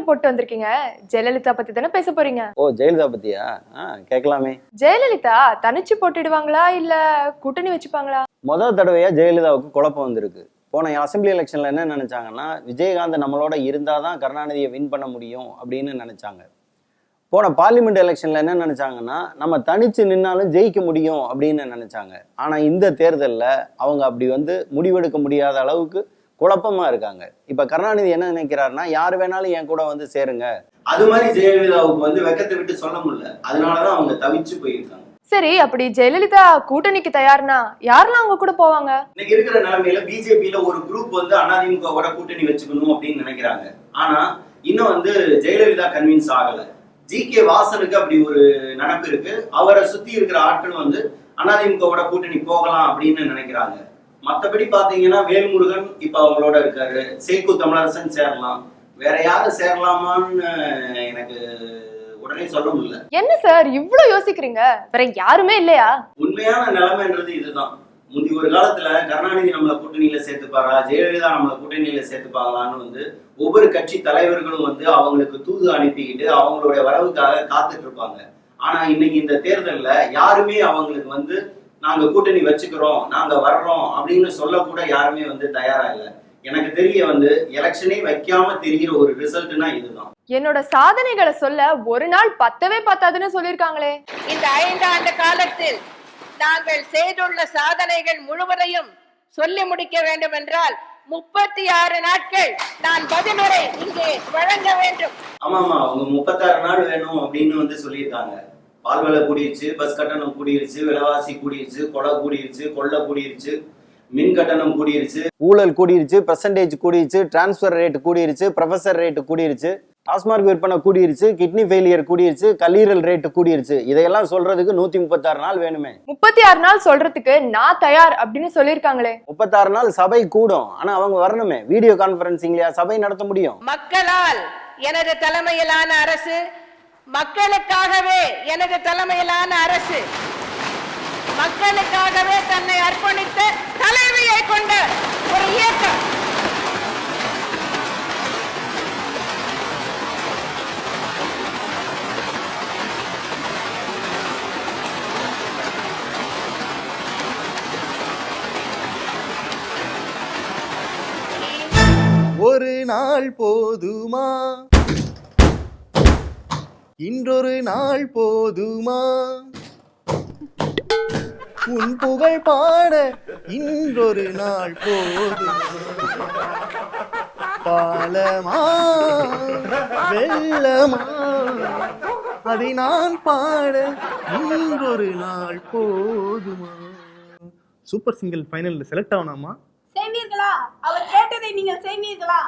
போட்டு வந்திருக்கீங்க. ஜெயலலிதா பத்தி தானே பேச போறீங்க? ஓ, ஜெயலலிதா பத்தியா? கேட்கலாமே. ஜெயலலிதா தனிச்சு போட்டிடுவாங்களா இல்ல கூட்டணி வச்சுப்பாங்களா? முதல் தடவையா ஜெயலலிதாவுக்கு குழப்பம் வந்திருக்கு. போன அசம்பிளி எலெக்ஷன்ல என்ன நினைச்சாங்கன்னா, விஜயகாந்த் நம்மளோட இருந்தாதான் கருணாநிதியை வின் பண்ண முடியும் அப்படின்னு நினைச்சாங்க. போன பார்லிமெண்ட் எலெக்ஷன்ல என்ன நினைச்சாங்கன்னா, நம்ம தனிச்சு நின்னாலும் ஜெயிக்க முடியும் அப்படின்னு நினைச்சாங்க. ஆனா இந்த தேர்தலில் அவங்க அப்படி முடிவெடுக்க முடியாத அளவுக்கு குழப்பமா இருக்காங்க. இப்ப கருணாநிதி என்ன நினைக்கிறாருன்னா, யாரு வேணாலும் என் கூட சேருங்க. அது மாதிரி ஜெயலலிதாவுக்கு வெக்கத்தை விட்டு சொல்ல முடியல. அதனாலதான் அவங்க தவிச்சு போயிருக்காங்க. சரி, அப்படி ஜெயலலிதா கூட்டணிக்கு தயார்னா யாரெல்லாம் அவங்க கூட போவாங்க? இன்னைக்கு இருக்கிற நிலைமையில பிஜேபியில ஒரு குரூப் அதிமுகவோட கூட்டணி வச்சுக்கணும் அப்படின்னு நினைக்கிறாங்க. ஆனா இன்னும் ஜெயலலிதா கன்வின்ஸ் ஆகல. ஜி.கே. வாசனுக்கு அப்படி ஒரு நினைப்பு இருக்கு. அவரை சுத்தி இருக்கிற ஆட்களும் அதிமுகவோட கூட்டணி போகலாம் அப்படின்னு நினைக்கிறாங்க. மற்றபடி பாத்தீங்கன்னா வேல்முருகன் இப்ப அவங்களோட இருக்காரு. சேக்கு தமிழரசன் சேரலாம். வேற யாரும் சேரலாமான்னு எனக்கு உடனே சொல்ல முடியல. என்ன சார் இவ்வளவு யோசிக்கிறீங்க? வேற யாருமே இல்லையா? உண்மையான நிலைமைன்றது இதுதான். முந்தி ஒரு காலத்துல கருணாநிதி நம்மள கூட்டணியில சேர்த்துப்பாரா, ஜெயலலிதா நம்மள கூட்டணியில சேர்த்துப்பாங்களான்னு ஒவ்வொரு கட்சி தலைவர்களும் அவங்களுக்கு தூது அனுப்பிக்கிட்டு அவங்களுடைய வரவுக்காக காத்துட்டு இருப்பாங்க. ஆனா இன்னைக்கு இந்த தேர்தல்ல யாருமே அவங்களுக்கு நாங்க கூட்டணி வச்சுக்கிறோம், நாங்க வர்றோம் அப்படின்னு சொல்லக்கூட யாருமே தயாரா இல்லை. எனக்கு தெரிய எலெக்ஷனே வைக்காம தெரிகிற ஒரு ரிசல்ட்னா இதுதான். என்னோட சாதனைகளை சொல்ல ஒரு நாள் பத்தவே பத்தாதுன்னு சொல்லிருக்காங்களே. இந்த 5 ஆண்டு காலத்தில் நாங்கள் செய்துள்ள சாதனைகள் முழுவதையும் சொல்லி முடிக்க வேண்டும் என்றால் 36 நாட்கள் நான் பதிலுரை இங்கே வழங்க வேண்டும். ஆமா, அவங்க 36 நாள் வேணும் அப்படின்னு சொல்லியிருக்காங்க. பால் விலை கூடிருச்சு, பஸ் கட்டணம் கூடிருச்சு, விலைவாசி கூடிருச்சு, கொலை கூடிருச்சு, கொள்ளை கூடிருச்சு, மின் கட்டணம் கூடிருச்சு, ஊழல் கூடிருச்சு, பெர்சன்டேஜ் கூடிருச்சு, டிரான்ஸ்பர் ரேட் கூடிருச்சு, ப்ரொஃபசர் ரேட் கூடிருச்சு, டாஸ்மார்க் விற்பனை கூடிருச்சு, கிட்னி ஃபெயிலியர் கூடிருச்சு, கல்லீரல் ரேட்டு கூடிருச்சு. இதையெல்லாம் சொல்றதுக்கு 136 நாள் வேணுமே. 36 நாள் சொல்றதுக்கு நான் தயார் அப்படின்னு சொல்லிருக்காங்களே. 36 நாள் சபை கூடும். ஆனா அவங்க வரணுமே. வீடியோ கான்பரன்சிங்லயா சபை நடத்த முடியும்? மக்களால் எனது தலைமையிலான அரசு, மக்களுக்காகவே எனது தலைமையிலான அரசு, மக்களுக்காகவே தன்னை அர்ப்பணித்த தலைமையை கொண்ட ஒரு இயக்கம். ஒரு நாள் போதுமா, இன்றொரு நாள் போதுமா, உன் புகழ் பாட இன்றொரு நாள் போதுமா, பாலமா வெள்ளமா அதை நான் பாட இன்றொரு நாள் போதுமா. சூப்பர் சிங்கர் ஃபைனல்ல செலக்ட் ஆகணுமா? செய்வீர்களா? அவர் கேட்டதை நீங்கள் செய்வீர்களா?